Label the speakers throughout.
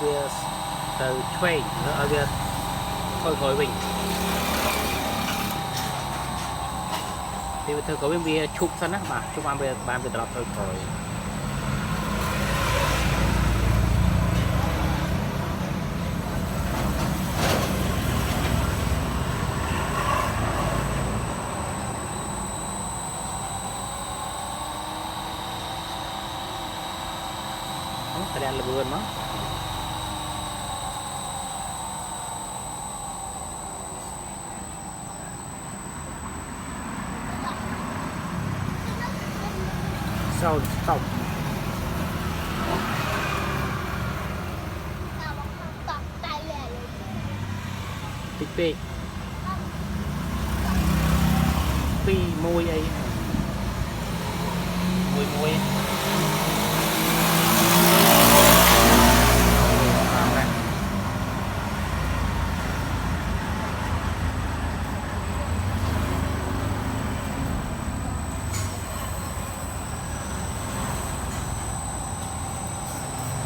Speaker 1: về từ thuê ở về thôi mình thì thôi có bên bia chụp sẵn á mà chụp ban về đọc thôi cái là vườn đó sau tích pi môi ấy môi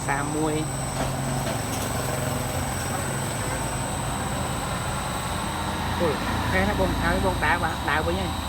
Speaker 1: xa muôi ôi cái nó bông tháo bông đá quá đá với nhau